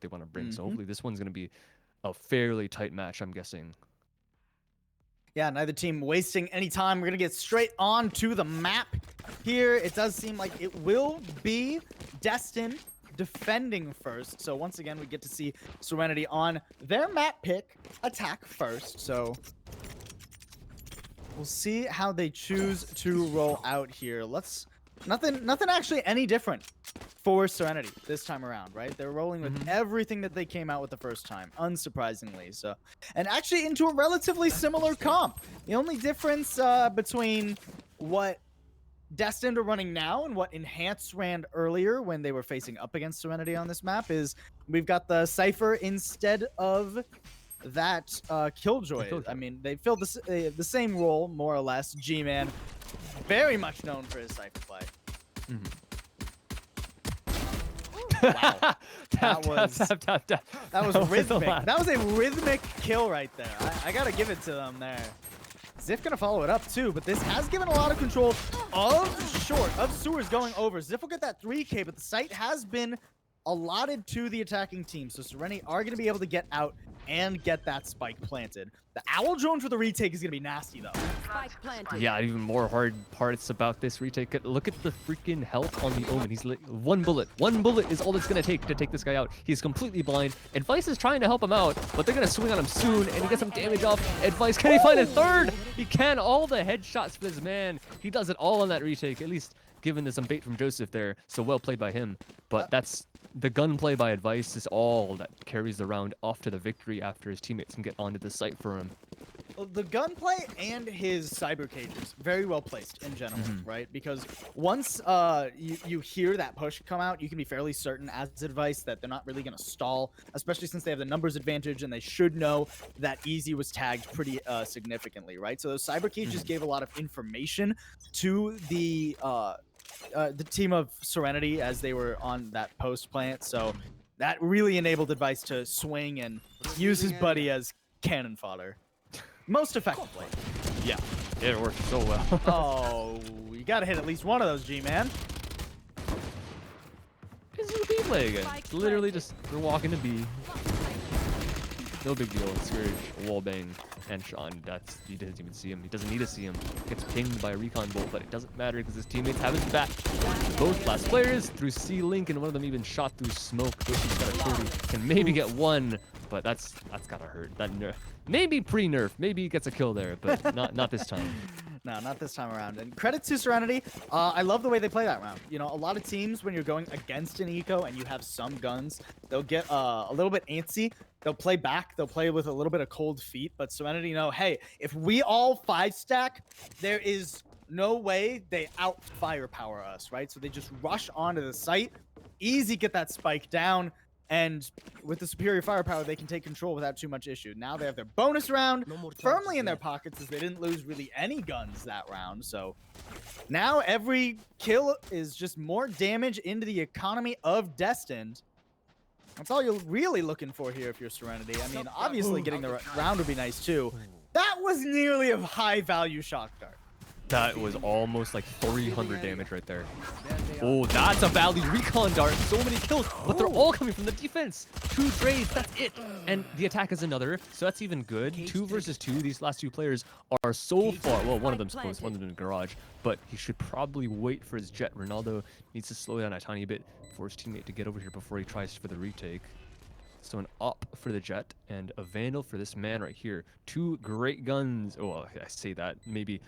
they want to bring. So hopefully this one's going to be a fairly tight match, I'm guessing. Yeah, neither team wasting any time. We're going to get straight on to the map here. It does seem like it will be Destined defending first. So once again, we get to see Serenity on their map pick, attack first. So we'll see how they choose to roll out here. Nothing actually any different for Serenity this time around, right? They're rolling with everything that they came out with the first time, unsurprisingly. So, and actually into a relatively similar comp. The only difference between what Destined are running now and what Enhanced ran earlier when they were facing up against Serenity on this map is we've got the Cypher instead of that Killjoy. I mean, they filled the same role, more or less. G-Man, very much known for his Cypher play. Wow. That was rhythmic. That was a rhythmic kill right there. I gotta give it to them there. Ziff gonna follow it up too, but this has given a lot of control of Sewers going over. Ziff will get that 3K, but the site has been allotted to the attacking team, so Serenity are gonna be able to get out and get that spike planted. The Owl Drone for the retake is going to be nasty, though. Yeah, even more hard parts about this retake. Look at the freaking health on the Omen. He's one bullet. One bullet is all it's going to take this guy out. He's completely blind. Advice is trying to help him out, but they're going to swing on him soon, and he gets some damage off. Advice, can he find a third? He can. All the headshots for this man. He does it all on that retake, at least given some bait from Joseph there. So well played by him. But that's the gunplay by Advice is all that carries the round off to the victory after his teammates can get onto the site for him. Well, the gunplay and his cyber cages, very well placed in general, right? Because once you hear that push come out, you can be fairly certain as Advice that they're not really going to stall, especially since they have the numbers advantage and they should know that Easy was tagged pretty significantly, right? So those cyber cages gave a lot of information to the team of Serenity as they were on that post plant. So that really enabled Advice to swing and use his buddy as cannon fodder. Most effectively. Yeah, it worked so well. Oh, you gotta hit at least one of those, G-Man. This is a B play again. It's literally just, they're walking to B. No big deal. Scourge, wallbang, and Sean. He doesn't even see him. He doesn't need to see him. Gets pinged by a recon bolt, but it doesn't matter because his teammates have his back. Both last players through C-Link, and one of them even shot through smoke. He's got a 30. Can maybe get one, but that's gotta hurt. That nerf. Maybe pre-nerf. Maybe he gets a kill there, but not this time. No, not this time around. And credit to Serenity. I love the way they play that round. You know, a lot of teams, when you're going against an eco and you have some guns, they'll get a little bit antsy. They'll play back. They'll play with a little bit of cold feet. But Serenity know, hey, if we all 5-stack, there is no way they out-firepower us, right? So they just rush onto the site, easy get that spike down, and with the superior firepower, they can take control without too much issue. Now they have their bonus round firmly in their pockets as they didn't lose really any guns that round. So now every kill is just more damage into the economy of Destined. That's all you're really looking for here if you're Serenity. I mean, obviously getting the round would be nice too. That was nearly a high-value shock dart. That was almost like 300 damage right there. Oh, that's a valid recon dart. So many kills, but they're all coming from the defense. 2 trades, that's it. And the attack is another, so that's even good. 2 versus 2. These last 2 players are so far. Well, one of them's close, one of them in the garage, but he should probably wait for his jet. Ronaldo needs to slow down a tiny bit for his teammate to get over here before he tries for the retake. So an op for the jet and a vandal for this man right here. 2 great guns. Oh, I say that. Maybe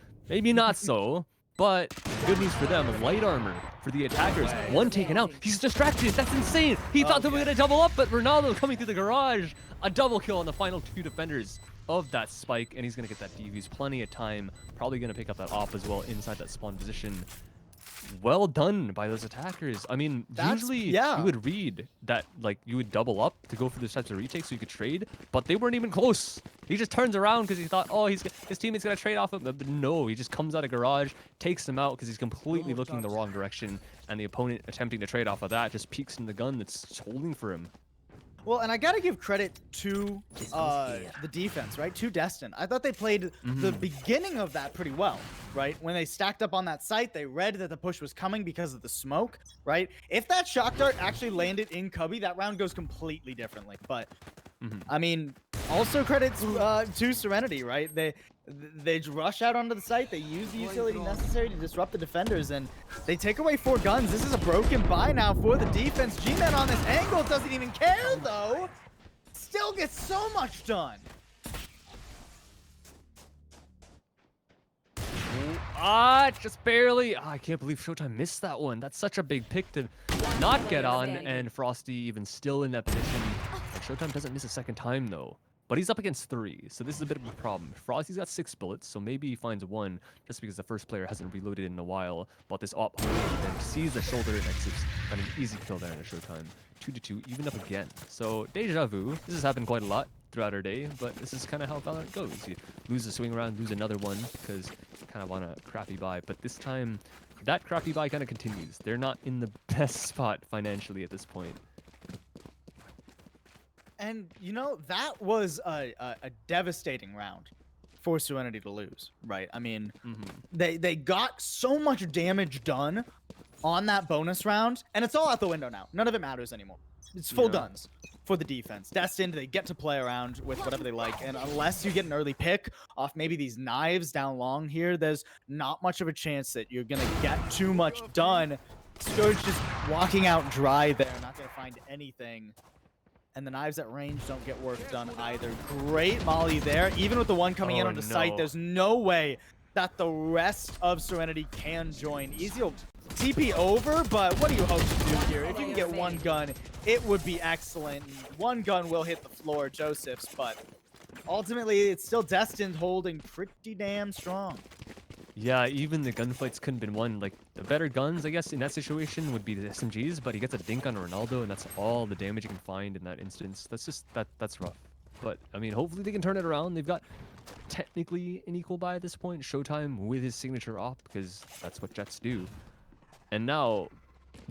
not so. But good news for them. Light armor for the attackers. 1 taken out. He's distracted. That's insane. He thought they were going to double up, but Ronaldo coming through the garage. A double kill on the final 2 defenders of that spike. And he's going to get that defuse. Plenty of time. Probably going to pick up that op as well inside that spawn position. Well done by those attackers. I mean, usually you would read that, like, you would double up to go for those types of retakes so you could trade, but they weren't even close. He just turns around because he thought, oh, his teammate's going to trade off him. But no, he just comes out of garage, takes him out because he's completely looking the wrong direction, and the opponent attempting to trade off of that just peeks in the gun that's holding for him. Well, and I gotta give credit to the defense, right? To Destined. I thought they played the beginning of that pretty well, right? When they stacked up on that site, they read that the push was coming because of the smoke, right? If that shock dart actually landed in Cubby, that round goes completely differently. But I mean, also credits to Serenity, right? They rush out onto the site. They use the utility necessary to disrupt the defenders, and they take away 4 guns. This is a broken buy now for the defense. G-Man on this angle doesn't even care, though. Still gets so much done. Just barely. I can't believe Showtime missed that one. That's such a big pick to not get on, and Frosty even still in that position. And Showtime doesn't miss a second time, though. But he's up against 3, so this is a bit of a problem. Frosty's got 6 bullets, so maybe he finds 1 just because the first player hasn't reloaded in a while. But this op then sees the shoulder and exits, and an easy kill there in a Showtime. 2-2, even up again. So deja vu. This has happened quite a lot throughout our day, but this is kind of how Valorant goes. You lose a swing around, lose another one because you kind of want a crappy buy. But this time, that crappy buy kind of continues. They're not in the best spot financially at this point. And, you know, that was a devastating round for Serenity to lose, right? I mean, they got so much damage done on that bonus round, and it's all out the window now. None of it matters anymore. It's full guns for the defense. Destined, they get to play around with whatever they like, and unless you get an early pick off maybe these knives down long here, there's not much of a chance that you're going to get too much done. Scourge just walking out dry there, not going to find anything. And the knives at range don't get work done either. Great molly there. Even with the one coming in on the site, there's no way that the rest of Serenity can join. Easy will TP over, but what do you hope to do here? If you can get 1 gun, it would be excellent. 1 gun will hit the floor, Joseph's, but ultimately it's still Destined holding pretty damn strong. Yeah, even the gunfights couldn't have been won. Like, the better guns, I guess, in that situation would be the SMGs, but he gets a dink on Ronaldo, and that's all the damage you can find in that instance. That's just, that's rough. But, I mean, hopefully they can turn it around. They've got technically an equal buy at this point. Showtime with his signature op, because that's what Jets do. And now,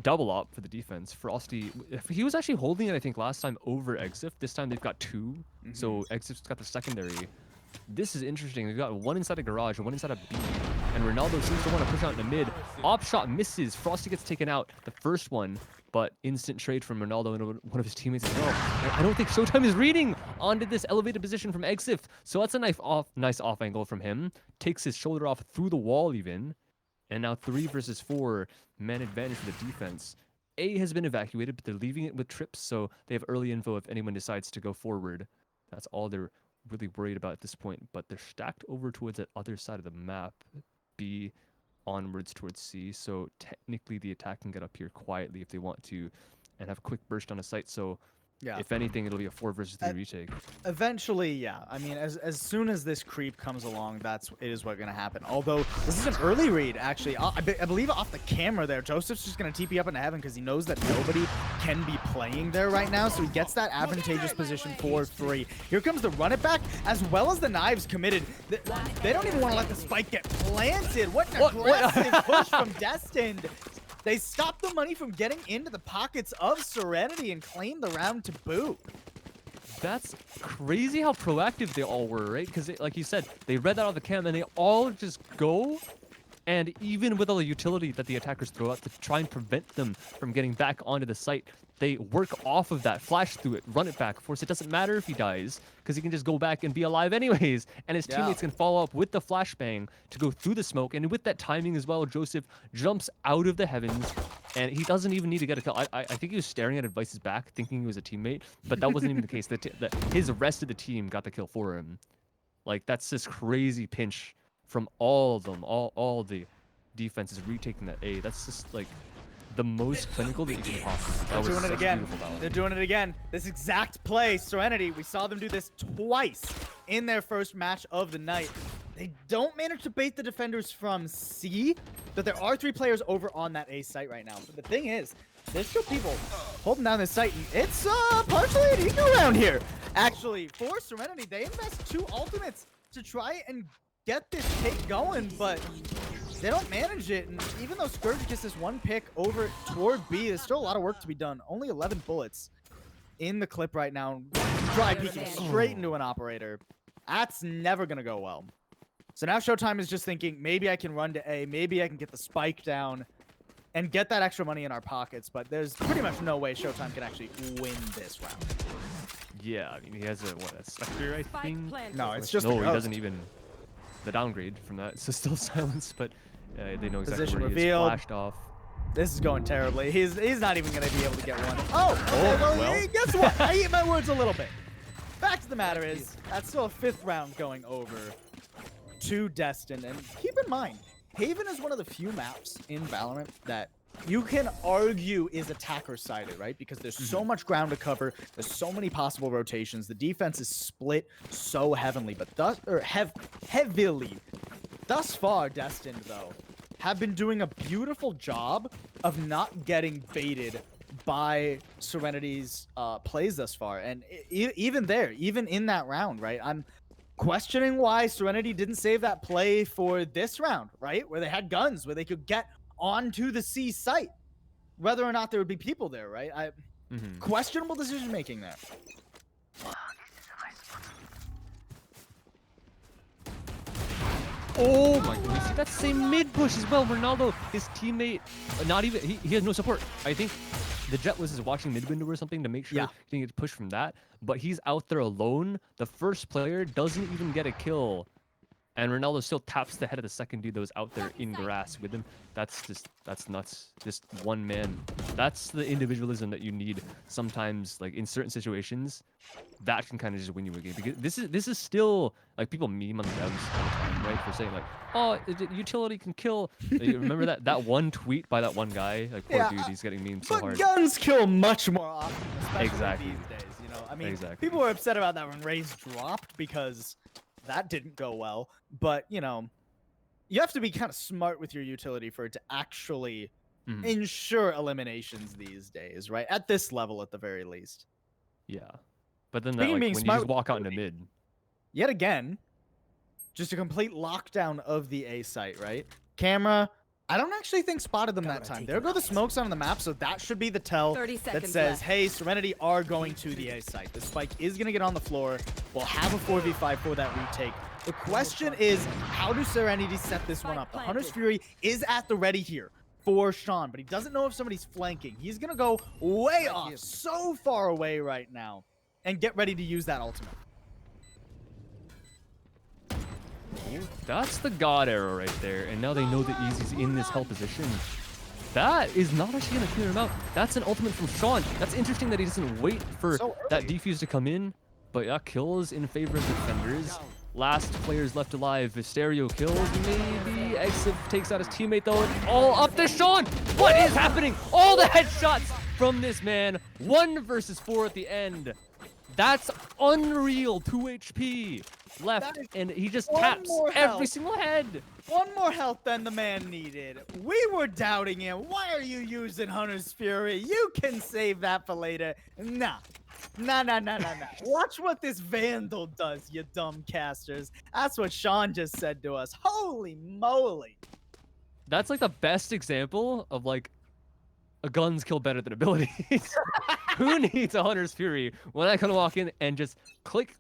double op for the defense. Frosty, he was actually holding it, I think, last time over Exif. This time they've got 2, so Exif's got the secondary. This is interesting. They've got 1 inside a garage and 1 inside a B. And Ronaldo seems to want to push out in the mid. Op shot misses. Frosty gets taken out. The first one, but instant trade from Ronaldo and one of his teammates as well. And I don't think Showtime is reading onto this elevated position from Exif. So that's a nice off angle from him. Takes his shoulder off through the wall even. And now 3 versus 4. Man advantage for the defense. A has been evacuated, but they're leaving it with trips. So they have early info if anyone decides to go forward. That's all they're really worried about at this point, but they're stacked over towards that other side of the map, B onwards towards C, so technically the attack can get up here quietly if they want to and have a quick burst on a site. So yeah, if anything, it'll be a 4 versus 3 retake. Eventually, yeah. I mean, as soon as this creep comes along, it is what's going to happen. Although, this is an early read, actually. I believe off the camera there, Joseph's just going to TP up into heaven because he knows that nobody can be playing there right now, so he gets that advantageous position for free. Here comes the run it back, as well as the knives committed. They don't even want to let the spike get planted. What an aggressive push from Destined. They stopped the money from getting into the pockets of Serenity and claimed the round to boot. That's crazy how proactive they all were, right? Because, like you said, they read that off the cam and they all just go. And even with all the utility that the attackers throw out to try and prevent them from getting back onto the site, they work off of that, flash through it, run it back. Of course, it doesn't matter if he dies, because he can just go back and be alive anyways. And his teammates can follow up with the flashbang to go through the smoke. And with that timing as well, Joseph jumps out of the heavens, and he doesn't even need to get a kill. I think he was staring at Advice's back, thinking he was a teammate, but that wasn't even the case. That his rest of the team got the kill for him. Like, that's this crazy pinch from all of them, all the defenses retaking that A. That's just like the most clinical that you can possibly. They're doing it again. They're doing it again. This exact play, Serenity, we saw them do this twice in their first match of the night. They don't manage to bait the defenders from C, but there are 3 players over on that A site right now. But the thing is, there's still people holding down this site, and it's partially an eco round here. Actually, for Serenity, they invest 2 ultimates to try and get this take going, but they don't manage it. And even though Scourge gets this 1 pick over toward B, there's still a lot of work to be done. Only 11 bullets in the clip right now, dry peeking straight into an operator. That's never gonna go well. So now Showtime is just thinking, maybe I can run to A, maybe I can get the spike down and get that extra money in our pockets, but there's pretty much no way Showtime can actually win this round. Yeah, I mean, he has a, what, a Spectre, I think? No, it's just No, a he ghost. doesn't even... The downgrade from that, so still silence, but they know exactly Position where he is. revealed. Flashed off. This is going terribly. He's not even going to be able to get one. Oh, okay, well, guess what? I eat my words a little bit. Fact of the matter is, that's still a 5th round going over to Destined. And keep in mind, Haven is one of the few maps in Valorant that you can argue is attacker-sided, right? Because there's so much ground to cover. There's so many possible rotations. The defense is split so heavily, but heavily. Thus far, Destined, though, have been doing a beautiful job of not getting baited by Serenity's plays thus far. And even in that round, right? I'm questioning why Serenity didn't save that play for this round, right? Where they had guns, where they could get onto the C site, whether or not there would be people there, right? Questionable decision making there. Oh my goodness, see that same mid push as well. Ronaldo, his teammate, not even, he has no support. I think the Jetless is watching mid window or something to make sure he can get pushed from that, but he's out there alone. The first player doesn't even get a kill, and Ronaldo still taps the head of the second dude that was out there in grass with him. That's nuts. Just one man. That's the individualism that you need sometimes, like in certain situations. That can kind of just win you a game, because this is still like, people meme on the devs all the time, right? For saying like, oh, utility can kill. You remember that one tweet by that one guy? Like, poor dude, he's getting memed so hard. But guns kill much more often, especially Exactly. these days. You know, I mean, Exactly. people were upset about that when Raze dropped because that didn't go well. But you know, you have to be kind of smart with your utility for it to actually ensure eliminations these days, right? At this level, at the very least. Yeah. But then that, like, when you just walk out into mid. Yet again, just a complete lockdown of the A site, right? Camera, I don't actually think spotted them that time. There go the smokes on the map, so that should be the tell that says, hey, Serenity are going to the A site. The spike is going to get on the floor. We'll have a 4v5 for that retake. The question is, how do Serenity set this one up? The Hunter's Fury is at the ready here for Sean, but he doesn't know if somebody's flanking. He's going to go way off, so far away right now, and get ready to use that ultimate. That's the God arrow right there, and now they know that Easy's in this hell position. That is not actually going to clear him out. That's an ultimate from Sean. That's interesting that he doesn't wait for that defuse to come in, but yeah, kills in favor of the defenders. Last players left alive. Visterio kills, maybe. Exif takes out his teammate though, and all up to Sean. What is happening? All the headshots from this man. 1 versus 4 at the end. That's unreal. 2 HP left, and he just taps every single head. 1 more health than the man needed. We were doubting him. Why are you using Hunter's Fury? You can save that for later. Nah. Nah. Watch what this Vandal does, you dumb casters. That's what Sean just said to us. Holy moly. That's like the best example of like a guns kill better than abilities. Who needs a Hunter's Fury when I can walk in and just click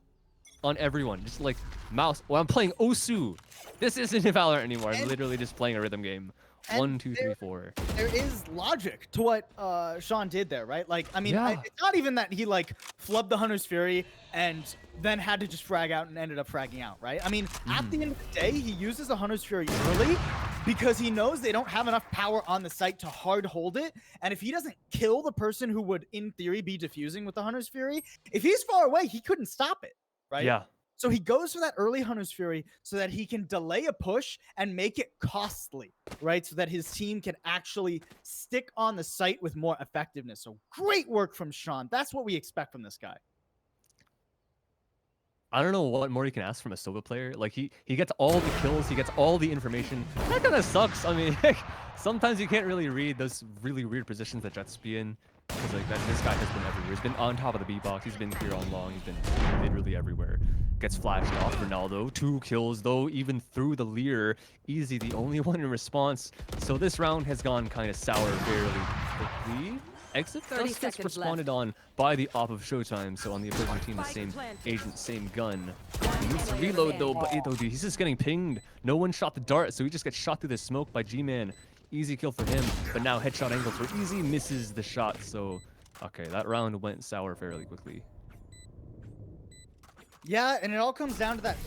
on everyone? Just like mouse. Well, I'm playing Osu. This isn't Valorant anymore. I'm literally just playing a rhythm game. 1, 2, 3, 4. There is logic to what Sean did there, right? Like, I mean, it's not even that he like flubbed the Hunter's Fury and then had to just frag out and ended up fragging out, right? I mean, at the end of the day, he uses the Hunter's Fury early because he knows they don't have enough power on the site to hard hold it. And if he doesn't kill the person who would, in theory, be defusing with the Hunter's Fury, if he's far away, he couldn't stop it, right? Yeah. So he goes for that early Hunter's Fury so that he can delay a push and make it costly, right? So that his team can actually stick on the site with more effectiveness. So great work from Sean. That's what we expect from this guy. I don't know what more you can ask from a Sova player. Like, he gets all the kills, he gets all the information. That kind of sucks. I mean, sometimes you can't really read those really weird positions that Jets be in. Because like this guy has been everywhere. He's been on top of the B box. He's been here all along. He's been literally everywhere. Gets flashed off. Ronaldo, 2 kills though, even through the Lear. Easy, the only one in response. So this round has gone kind of sour fairly quickly. Exif 30 just gets seconds responded on by the op of Showtime, so on the opposing team, the same agent, same gun. He needs to reload though, but he's just getting pinged. No one shot the dart, so he just gets shot through the smoke by G-Man. Easy kill for him, but now headshot angle for Easy misses the shot, so okay, that round went sour fairly quickly. Yeah, and it all comes down to that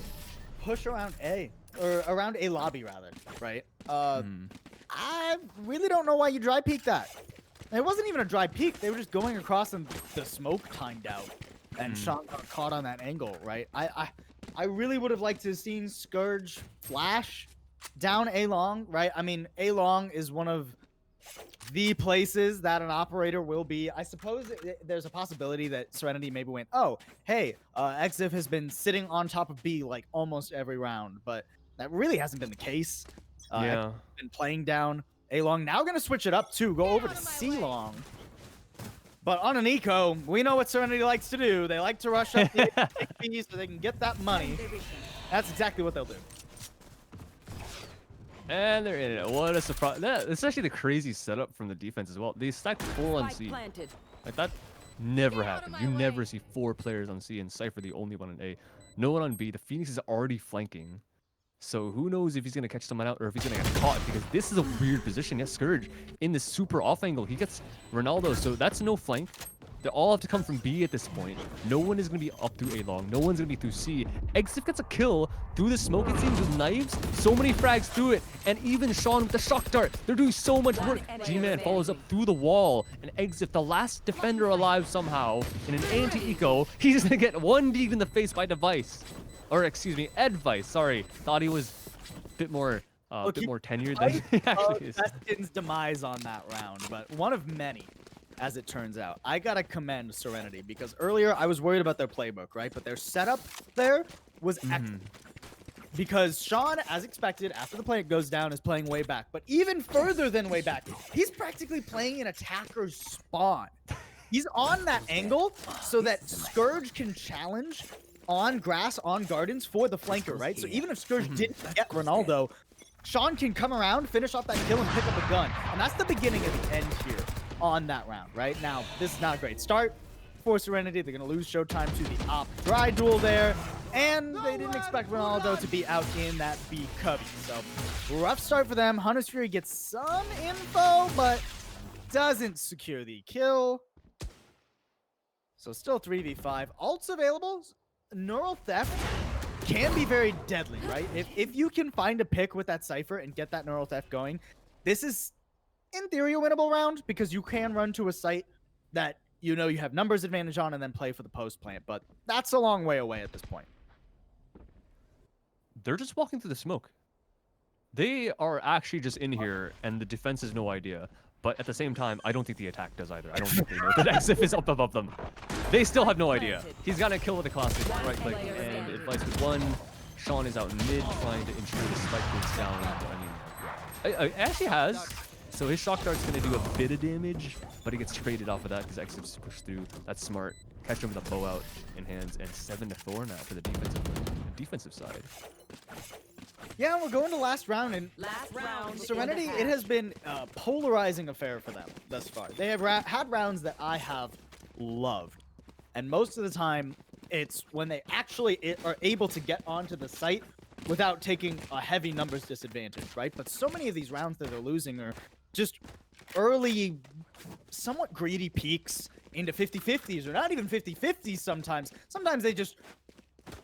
push around A, or around A lobby rather, right? I really don't know why you dry peek that. It wasn't even a dry peek. They were just going across and the smoke timed out. And Sean got caught on that angle, right? I really would have liked to have seen Scourge flash down A long, right? I mean, A long is one of the places that an operator will be. I suppose there's a possibility that Serenity maybe went, oh, hey, Exif has been sitting on top of B like almost every round, but that really hasn't been the case. Yeah. Been playing down A long. Now gonna switch it up too. Go over to C long. But on an eco, we know what Serenity likes to do. They like to rush up the B so they can get that money. That's exactly what they'll do. And they're in it. What a surprise. It's actually the crazy setup from the defense as well. They stacked 4 on C. Like, that never happened. You never see 4 players on C and Cypher the only one on A. No one on B. The Phoenix is already flanking. So who knows if he's going to catch someone out or if he's going to get caught, because this is a weird position. Yes, Scourge in this super off angle. He gets Ronaldo, so that's no flank. They all have to come from B at this point. No one is going to be up through A long. No one's going to be through C. Exif gets a kill through the smoke, it seems, with knives. So many frags through it. And even Sean with the shock dart. They're doing so much work. G-Man follows up through the wall. And Exif, the last defender alive somehow, in an anti-eco, he's going to get 1D'd in the face by Device. Or, excuse me, Advice. Sorry. Thought he was a bit more tenured than he actually is. Destined's demise on that round, but one of many. As it turns out, I gotta commend Serenity, because earlier I was worried about their playbook, right? But their setup there was excellent. Because Sean, as expected, after the plant goes down, is playing way back. But even further than way back, he's practically playing an attacker's spawn. He's on that angle so that Scourge can challenge on grass, on gardens for the flanker, right? So even if Scourge didn't get Ronaldo, Sean can come around, finish off that kill, and pick up a gun. And that's the beginning of the end here on that round, right? Now, this is not a great start for Serenity. They're going to lose Showtime to the op dry duel there, and they didn't expect Ronaldo to be out in that B cubby. So, rough start for them. Hunter's Fury gets some info, but doesn't secure the kill. So, still 3v5. Ults available. Neural Theft can be very deadly, right? If you can find a pick with that Cypher and get that Neural Theft going, this is in theory a winnable round, because you can run to a site that you know you have numbers advantage on and then play for the post plant, but that's a long way away at this point. They're just walking through the smoke. They are actually just in here, and the defense has no idea. But at the same time, I don't think the attack does either. I don't think they know that Exif is up above them. They still have no idea. He's got a kill with a classic right click, and Advice with 1. Sean is out mid trying to ensure the spike goes down. I mean, actually has. So his shock dart's going to do a bit of damage, but he gets traded off of that because Exif's pushed through. That's smart. Catch him with a bow out in hands, and 7-4 now for the defensive side. Yeah, we're going to last round, and Serenity, it has been a polarizing affair for them thus far. They have had rounds that I have loved, and most of the time, it's when they actually are able to get onto the site without taking a heavy numbers disadvantage, right? But so many of these rounds that they're losing are just early, somewhat greedy peaks into 50-50s, or not even 50-50s sometimes. Sometimes they just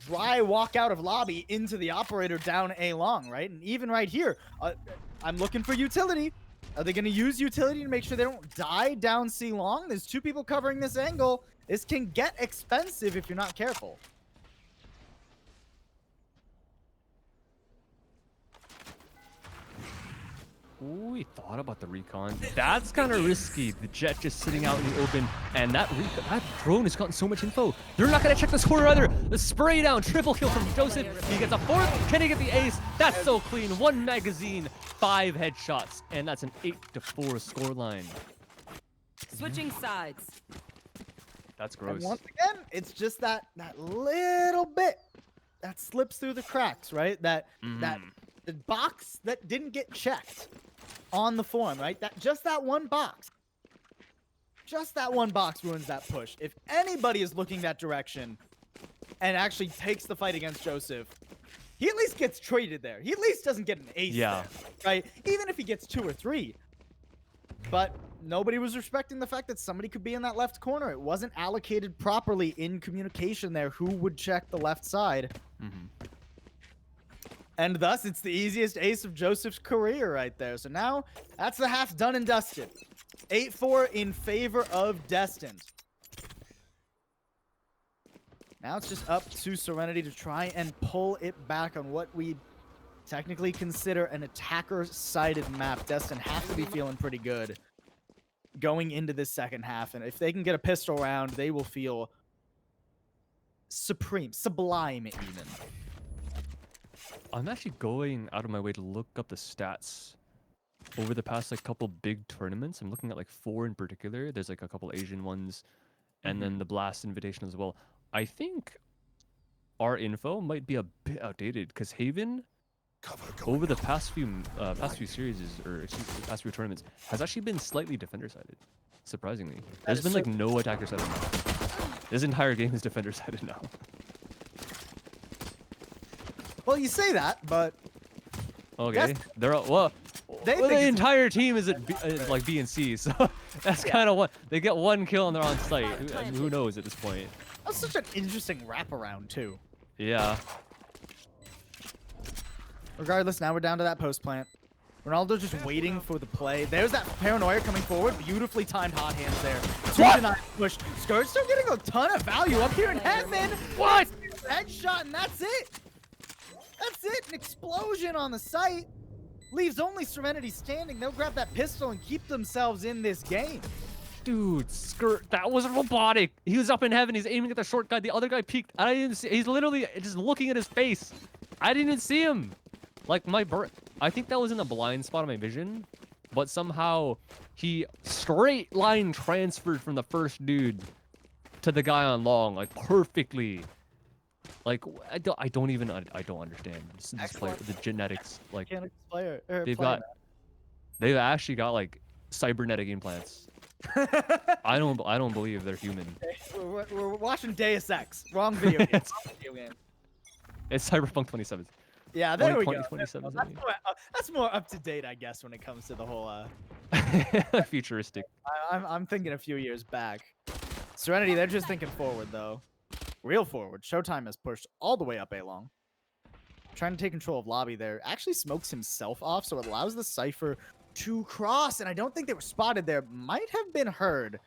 dry walk out of lobby into the operator down A long, right? And even right here, I'm looking for utility. Are they going to use utility to make sure they don't die down C long? There's 2 people covering this angle. This can get expensive if you're not careful. Ooh, he thought about the recon. That's kind of risky. The Jet just sitting out in the open, and that drone has gotten so much info. They're not going to check the score either. The spray down, triple kill from Joseph. He gets a 4th. Can he get the ace? That's so clean. 1 magazine, 5 headshots, and that's an 8-4 scoreline. Switching sides. That's gross. And once again, it's just that little bit that slips through the cracks, right? That the box that didn't get checked on the form, right? Just that one box. just that one box ruins that push. If anybody is looking that direction and actually takes the fight against Joseph, he at least gets traded there. He at least doesn't get an ace there, right? Even if he gets 2 or 3. But nobody was respecting the fact that somebody could be in that left corner. It wasn't allocated properly in communication there who would check the left side. And thus, it's the easiest ace of Joseph's career right there. So now, that's the half done and dusted. 8-4 in favor of Destined. Now it's just up to Serenity to try and pull it back on what we technically consider an attacker-sided map. Destined have to be feeling pretty good going into this second half. And if they can get a pistol round, they will feel supreme, sublime even. I'm actually going out of my way to look up the stats over the past like couple big tournaments. I'm looking at like 4 in particular. There's like a couple Asian ones, and then the Blast Invitation as well. I think our info might be a bit outdated because Haven, over the past few series or excuse me, past few tournaments, has actually been slightly defender-sided. Surprisingly, there's been like no attacker-sided now. This entire game is defender-sided now. Well, you say that, but okay, they're all, well. The entire team is at like B and C, so that's kind of what they get 1 kill and they're on site. Who knows at this point? That's such an interesting wraparound too. Yeah. Regardless, now we're down to that post plant. Ronaldo just waiting for the play. There's that paranoia coming forward. Beautifully timed hot hands there. 2-9 push. Scourge still getting a ton of value up here in heaven. What? Headshot, and that's it. That's it. An explosion on the site. Leaves only Serenity standing. They'll grab that pistol and keep themselves in this game. Dude, Skirt, that was robotic. He was up in heaven. He's aiming at the short guy. The other guy peeked. I didn't see. He's literally just looking at his face. I didn't even see him. Like I think that was in the blind spot of my vision, but somehow he straight line transferred from the first dude to the guy on long, like perfectly. Like I don't understand this player, the genetics. Like they've actually got like cybernetic implants. I don't believe they're human. We're watching Deus Ex. Wrong video game. It's Cyberpunk 27. Yeah, there we go. That's more up to date, I guess, when it comes to the whole futuristic. I'm thinking a few years back. Serenity, they're just thinking forward though. Real forward. Showtime has pushed all the way up A long. Trying to take control of lobby there. Actually smokes himself off, so it allows the Cypher to cross. And I don't think they were spotted there. Might have been heard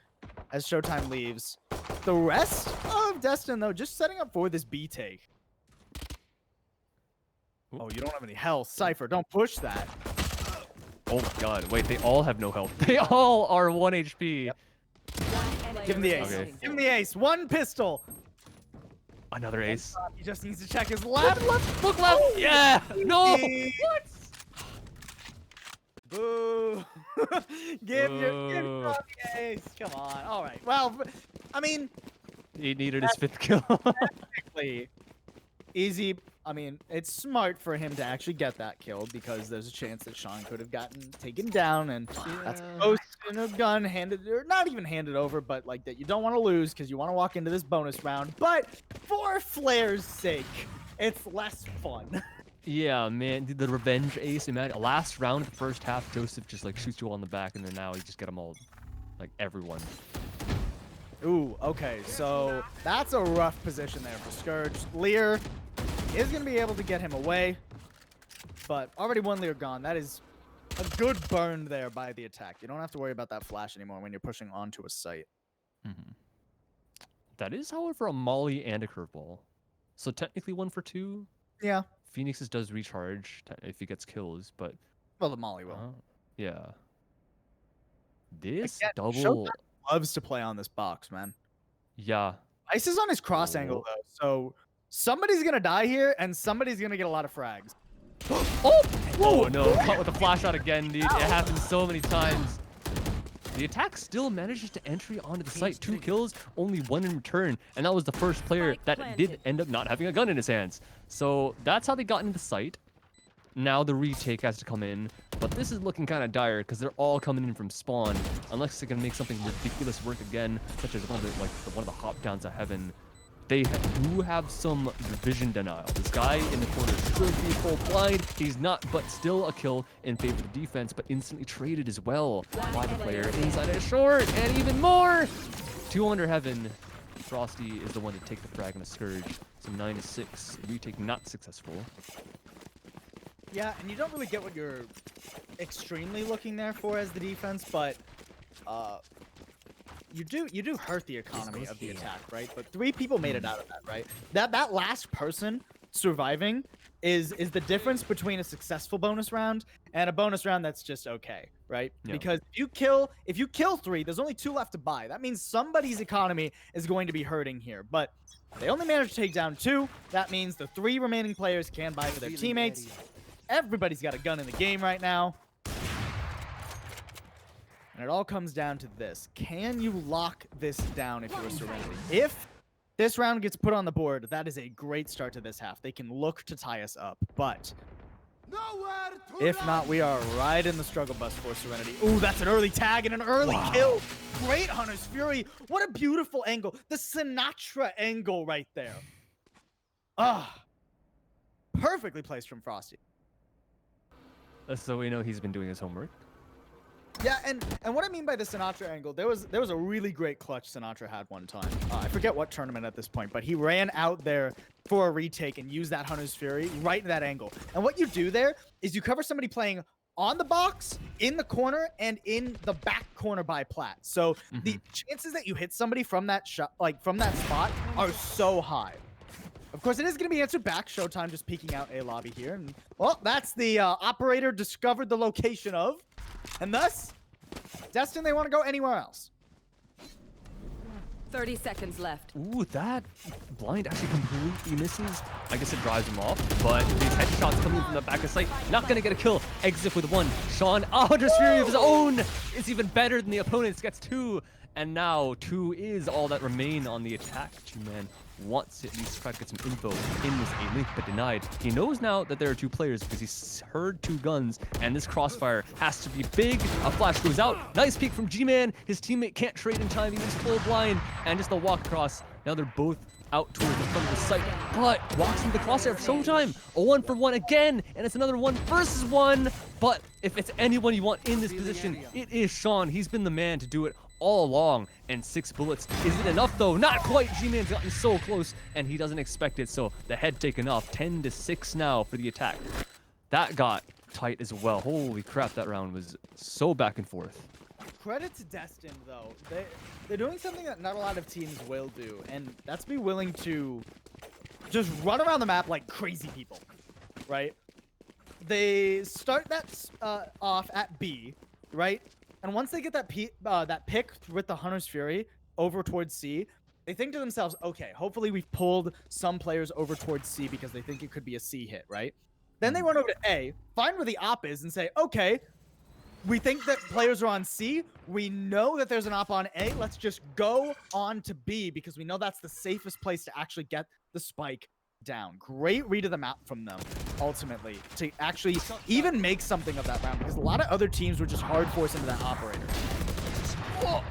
as Showtime leaves. The rest of Destined, though, just setting up for this B take. Oh, you don't have any health. Cypher, don't push that. Oh my god. Wait, they all have no health. They all are 1 HP. Yep. Give him the ace. Okay. Give him the ace. 1 pistol. Another ace. He just needs to check his left. Look left. Oh, yeah. No. What? Boo. Give your the ace. Come on. All right. Well, I mean, he needed his 5th kill. Technically, easy. I mean, it's smart for him to actually get that kill because there's a chance that Sean could have gotten taken down, and that's post in a gun handed, or not even handed over, but like that you don't want to lose because you want to walk into this bonus round. But for Flair's sake, it's less fun. Yeah, man, the revenge ace. Imagine last round, the first half, Joseph just like shoots you all in the back, and then now he just get them all, like everyone. Ooh, okay, so that's a rough position there for Scourge. Lear is going to be able to get him away, but already 1 Lear gone. That is a good burn there by the attack. You don't have to worry about that flash anymore when you're pushing onto a site. That is, however, a molly and a curveball. So technically 1 for 2. Yeah. Phoenix's does recharge if he gets kills, but... Well, the molly will. Yeah. This again, double... Showtime loves to play on this box, man. Yeah. Ice is on his cross angle, though, so somebody's going to die here, and somebody's going to get a lot of frags. Oh, no. Caught with a flash shot again, dude. It happens so many times. The attack still manages to entry onto the site. 2 kills, only 1 in return. And that was the first player that did end up not having a gun in his hands. So that's how they got into the site. Now the retake has to come in, but this is looking kind of dire because they're all coming in from spawn. Unless they can make something ridiculous work again, such as one of the hop downs to heaven. They do have some vision denial. This guy in the corner should be full blind. He's not, but still a kill in favor of the defense, but instantly traded as well by the player inside a short, and even more. 2 under heaven. Frosty is the one to take the frag on a Scourge. So 9-6. Retake not successful. Yeah, and you don't really get what you're extremely looking there for as the defense, but you do hurt the economy of the attack, right? But 3 people made it out of that, right? That last person surviving is the difference between a successful bonus round and a bonus round that's just okay, right? Yeah. Because if you kill 3, there's only 2 left to buy. That means somebody's economy is going to be hurting here. But they only managed to take down 2. That means the 3 remaining players can buy for their teammates. Everybody's got a gun in the game right now. And it all comes down to this. Can you lock this down if you're Serenity? If this round gets put on the board, that is a great start to this half. They can look to tie us up. But if not, we are right in the struggle bus for Serenity. Ooh, that's an early tag and an early kill. Great Hunter's Fury. What a beautiful angle. The Sinatra angle right there. Perfectly placed from Frosty. So we know he's been doing his homework. Yeah, and what I mean by the Sinatra angle, there was a really great clutch Sinatra had one time. I forget what tournament at this point, but he ran out there for a retake and used that Hunter's Fury right in that angle. And what you do there is you cover somebody playing on the box, in the corner, and in the back corner by plat. So the chances that you hit somebody from that shot, like from that spot, are so high. Of course, it is going to be answered back. Showtime just peeking out a lobby here. And, well, that's the operator discovered the location of. And thus, Destined, they want to go anywhere else. 30 seconds left. Ooh, that blind actually completely misses. I guess it drives him off, but these headshots coming from the back of sight, not going to get a kill. Exit with 1. Sean, Hunter's Fury of his own is even better than the opponent's. Gets 2. And now 2 is all that remain on the attack. G-Man wants to at least try to get some info in this A-Link, but denied. He knows now that there are 2 players because he's heard 2 guns, and this crossfire has to be big. A flash goes out. Nice peek from G-Man. His teammate can't trade in time. He was full blind, and just a walk across. Now they're both out towards the front of the site, but walks into the crosshair of Showtime. A 1-for-1 again, and it's another 1 versus 1. But if it's anyone you want in this position, it is Sean. He's been the man to do it all along, and 6 bullets isn't enough though. Not quite. G-Man's gotten so close, and he doesn't expect it, so the head taken off. 10-6 now for the attack. That got tight as well. Holy crap, that round was so back and forth. Credit to Destined, though. They're doing something that not a lot of teams will do, and that's be willing to just run around the map like crazy people, right? They start that off at B, right? And once they get that pick with the Hunter's Fury over towards C, they think to themselves, okay, hopefully we've pulled some players over towards C because they think it could be a C hit, right? Then they run over to A, find where the op is, and say, okay, we think that players are on C. We know that there's an op on A. Let's just go on to B because we know that's the safest place to actually get the spike down. Great read of the map from them, ultimately, to actually even make something of that round because a lot of other teams were just hard force into that operator. Whoa.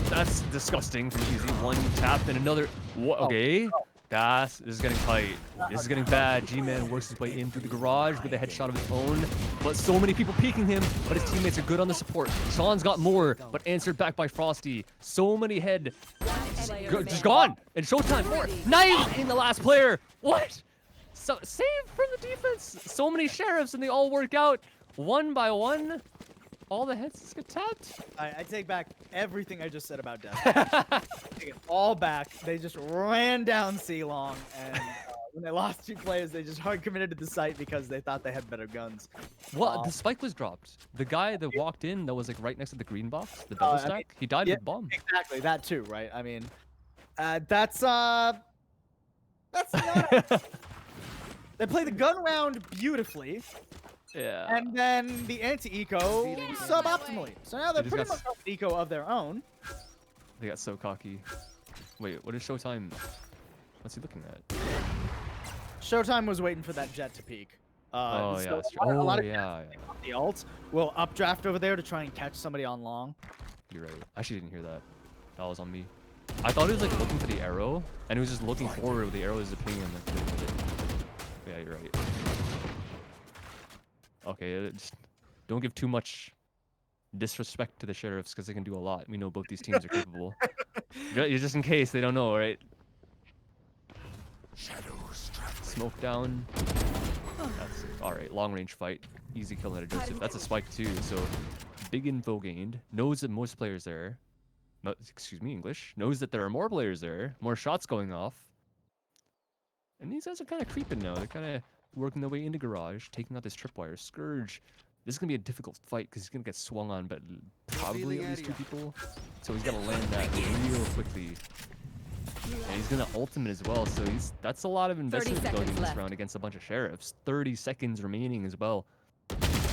That's disgusting from Easy. 1 tap and another. Okay. This is getting tight. This is getting bad. G-Man works his way in through the garage with a headshot of his own. But so many people peeking him, but his teammates are good on the support. Sean's got more, but answered back by Frosty. So many head. Just gone. And Showtime, more. Knife in the last player. What? So save from the defense. So many sheriffs, and they all work out 1 by 1. All the heads get tapped. I take back everything I just said about Death. Take it all back. They just ran down C-Long, and when they lost 2 players, they just hard committed to the site because they thought they had better guns. Well, the spike was dropped. The guy that walked in that was like right next to the green box, the double stack, he died with bomb. Exactly, that too, right? I mean, that's not. They play the gun round beautifully. Yeah. And then the anti-eco suboptimally. So now they're pretty much on eco of their own. They got so cocky. Wait, what is Showtime? What's he looking at? Showtime was waiting for that jet to peak. Oh yeah, So that's true. a lot Oh of yeah, the ult will updraft over there to try and catch somebody on long. you're right. I actually didn't hear that. That was on me. I thought he was like looking for the arrow, and he was just looking forward with the arrow as a ping and then hit it. Yeah, you're right. Okay, just don't give too much disrespect to the sheriffs because they can do a lot. We know both these teams are capable. Just in case they don't know, right? Smoke down. That's all right. Long range fight, easy kill out of Joseph. That's a spike too. So big info gained. Knows that most players there. No, excuse me, English. Knows that there are more players there. More shots going off. And these guys are kind of creeping now. They're kind of working their way into garage, taking out this tripwire. Scourge. This is gonna be a difficult fight because he's gonna get swung on, but probably at least 2 people. So he's gotta land that real quickly. And he's gonna ultimate as well, so that's a lot of investment going in this round against a bunch of sheriffs. 30 seconds remaining as well.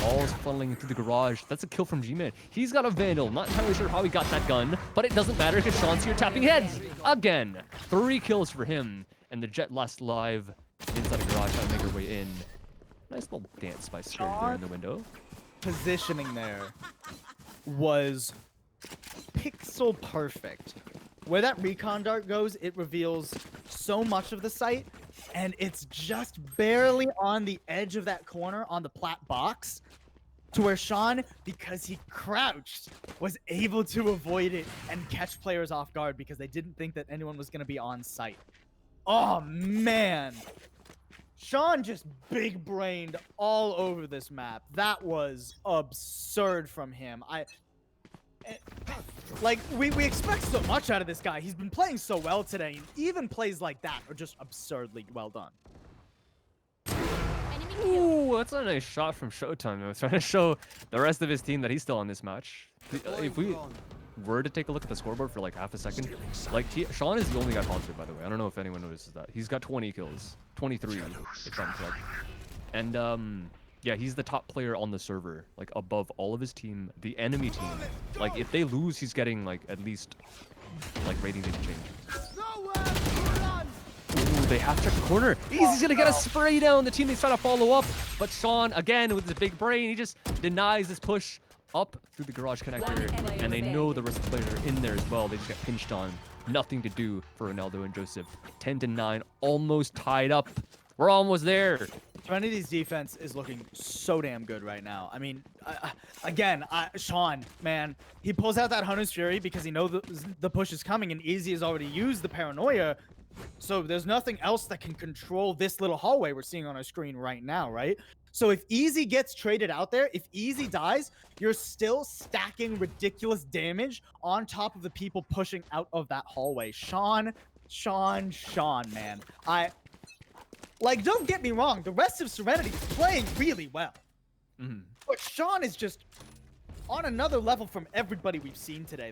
All's funneling through the garage. That's a kill from G-Man. He's got a Vandal. Not entirely sure how he got that gun, but it doesn't matter because Sean's here tapping heads again. 3 kills for him, and the Jet last live inside the garage trying to make her way in. Nice little dance by Scourge there in the window. Positioning there was pixel perfect. Where that recon dart goes, it reveals so much of the site, and it's just barely on the edge of that corner on the plat box to where Sean, because he crouched, was able to avoid it and catch players off guard because they didn't think that anyone was going to be on site. Oh, man. Sean just big-brained all over this map. That was absurd from him. Like, we expect so much out of this guy. He's been playing so well today, and even plays like that are just absurdly well done. Ooh, that's a nice shot from Showtime. I was trying to show the rest of his team that he's still on this match. If we were to take a look at the scoreboard for like half a second, like Sean is the only guy positive, by the way. I don't know if anyone notices that. He's got 20 kills, 23 if I'm correct. And yeah, he's the top player on the server, like above all of his team, the enemy team. Like if they lose, he's getting like at least like rating didn't change. Ooh, they half check the corner. Easy's gonna get a spray down. The teammates try to follow up, but Sean again with his big brain, he just denies this push up through the garage connector, and they know the rest of the players are in there as well. They just get pinched on. Nothing to do for Ronaldo and Joseph. 10-9, almost tied up. We're almost there. Serenity's defense is looking so damn good right now. I mean, again, Sean, man, he pulls out that Hunter's Fury because he knows the push is coming, and Easy has already used the Paranoia. So there's nothing else that can control this little hallway we're seeing on our screen right now, right? So if Easy gets traded out there, if Easy dies, you're still stacking ridiculous damage on top of the people pushing out of that hallway. Sean, man. Like, don't get me wrong, the rest of Serenity is playing really well. But Sean is just on another level from everybody we've seen today.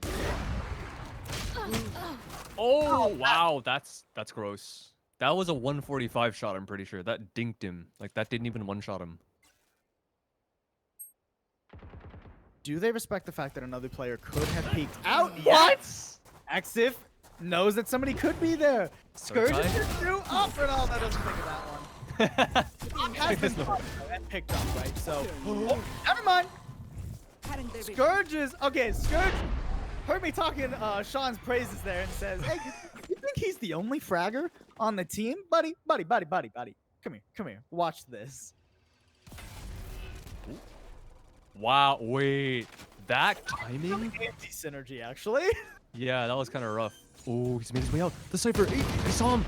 Oh, wow, that's gross. That was a 145 shot, I'm pretty sure. That dinked him. Like, that didn't even one-shot him. Do they respect the fact that another player could have peeked out? What? Yes! Exif knows that somebody could be there. Scourge is through. Oh, Ronaldo doesn't think of that one. Has been and picked up, right? So, never mind. Scourge is... Okay, Scourge heard me talking Sean's praises there and says, hey, you think he's the only fragger on the team? Buddy. Come here. Watch this. Wow, wait. That timing? Anti-synergy, actually. Yeah, that was kind of rough. Oh, he's made his way out. The Cypher, I saw him.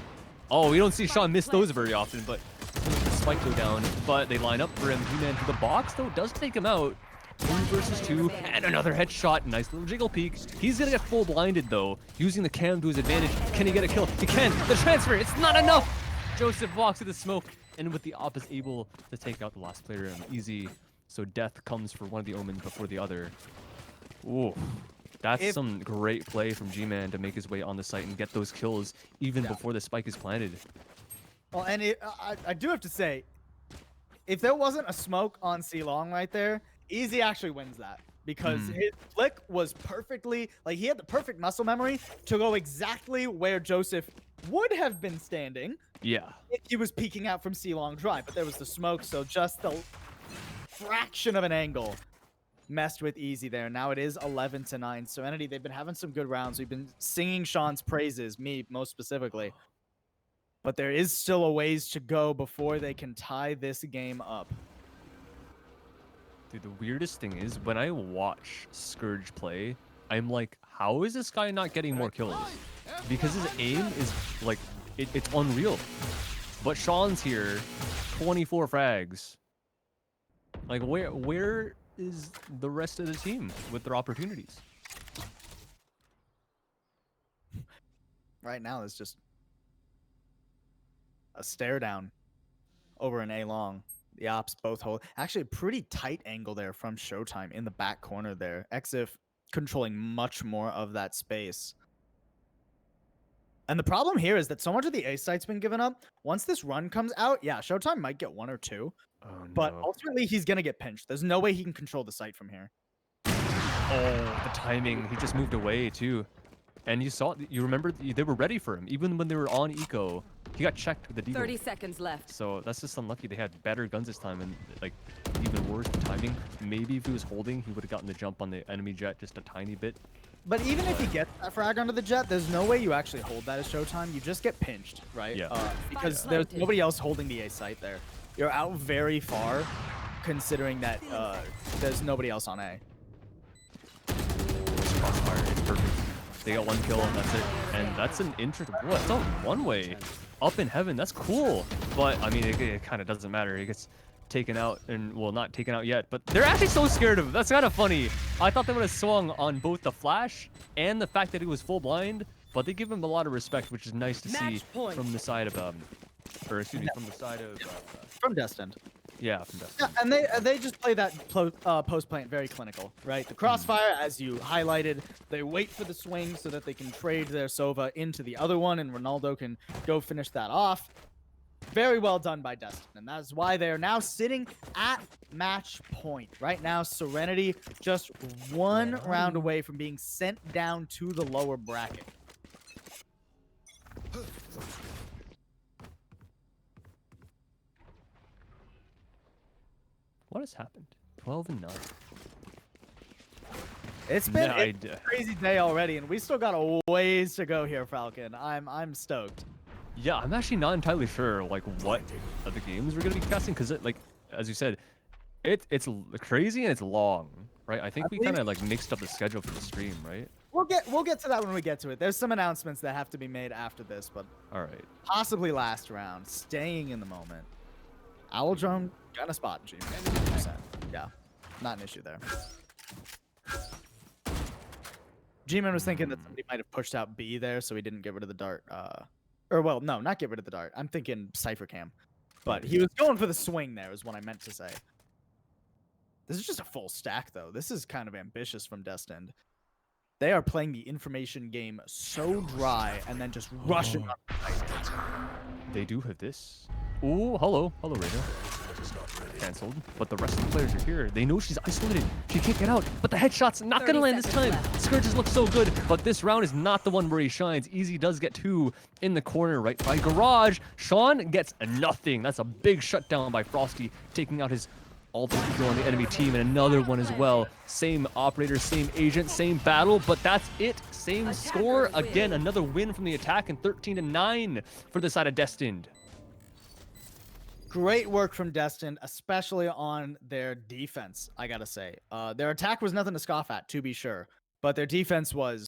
Oh, we don't see Sean miss those very often, but the spike go down. But they line up for him. He-Man to the box, though, does take him out. 2 versus 2, and another headshot. Nice little jiggle peek. He's gonna get full blinded, though, using the cam to his advantage. Can he get a kill? He can. The transfer, it's not enough. Joseph walks through the smoke, and with the op is able to take out the last player Easy. So death comes for one of the Omens before the other. Ooh, that's some great play from G-Man to make his way on the site and get those kills even before the spike is planted. Well, and I do have to say, if there wasn't a smoke on C-Long right there, Easy actually wins that. Because his flick was perfectly, like, he had the perfect muscle memory to go exactly where Joseph would have been standing Yeah. if he was peeking out from C-Long Drive, but there was the smoke, so just the fraction of an angle messed with Easy there. Now it is 11-9. Serenity, they've been having some good rounds. We've been singing Sean's praises, me most specifically. But there is still a ways to go before they can tie this game up. Dude, the weirdest thing is when I watch Scourge play, I'm like, how is this guy not getting more kills? Because his aim is like, it's unreal. But Sean's here, 24 frags. Like, where is the rest of the team with their opportunities? Right now, it's just a stare down over an A-Long. The ops both hold. Actually, a pretty tight angle there from Showtime in the back corner there. Exif controlling much more of that space. And the problem here is that so much of the A site's been given up. Once this run comes out, yeah, Showtime might get 1 or 2. Oh, But no. ultimately, he's going to get pinched. There's no way he can control the site from here. Oh, the timing. He just moved away, too. And you saw, you remember, they were ready for him. Even when they were on eco, he got checked with the deagle. 30 seconds left. So that's just unlucky. They had better guns this time and, like, even worse the timing. Maybe if he was holding, he would have gotten the jump on the enemy jet just a tiny bit. But even if he gets that frag onto the jet, there's no way you actually hold that as Showtime. You just get pinched, right? Yeah. Because Spike there's planted. nobody else holding the A site there. You're out very far, considering that there's nobody else on A. Crossfire, it's perfect. They got 1 kill and that's it. And that's an interesting. What? It's on one way. Up in heaven. That's cool. But I mean, it kind of doesn't matter. He gets taken out, and well, not taken out yet. But they're actually so scared of him. That's kind of funny. I thought they would have swung on both the flash and the fact that he was full blind. But they give him a lot of respect, which is nice to see Match point. from the side of or excuse me, from the side of From Destined. yeah, from Destined. Yeah, and they just play that post plant very clinical, right? The crossfire, as you highlighted, they wait for the swing so that they can trade their Sova into the other one, and Ronaldo can go finish that off. Very well done by Destined, and that's why they're now sitting at match point. Right now, Serenity just 1 round away from being sent down to the lower bracket. What has happened? 12-9. It's been Yeah, a crazy day already, and we still got a ways to go here, Falcon. I'm stoked. Yeah, I'm actually not entirely sure like what other games we're gonna be casting because like as you said, it's crazy and it's long, right? I think we kind of like mixed up the schedule for the stream, right? We'll get to that when we get to it. There's some announcements that have to be made after this, but All right. possibly last round. Staying in the moment. Owl Drone gonna spot G. 100%. Yeah, not an issue there. G-Man was thinking that somebody might have pushed out B there, so he didn't get rid of the dart. Or well, no, not get rid of the dart. I'm thinking Cypher Cam, but he was going for the swing there, is what I meant to say. This is just a full stack, though. This is kind of ambitious from Destined. They are playing the information game so dry and then just rushing up. They do have this. Ooh, hello, Raider. Cancelled, but the rest of the players are here. They know she's isolated. She can't get out, but the headshot's not gonna 30 land this time. seconds left. Scourges look so good, but this round is not the one where he shines. Easy does get 2 in the corner right by Garage. Sean gets nothing. That's a big shutdown by Frosty, taking out his alter ego on the enemy team, and another one as well. Same operator, same agent, same battle, but that's it. Same score. Again, another win from the attack, and 13-9 for the side of Destined. Great work from Destined, especially on their defense, I gotta say. Their attack was nothing to scoff at, to be sure, but their defense was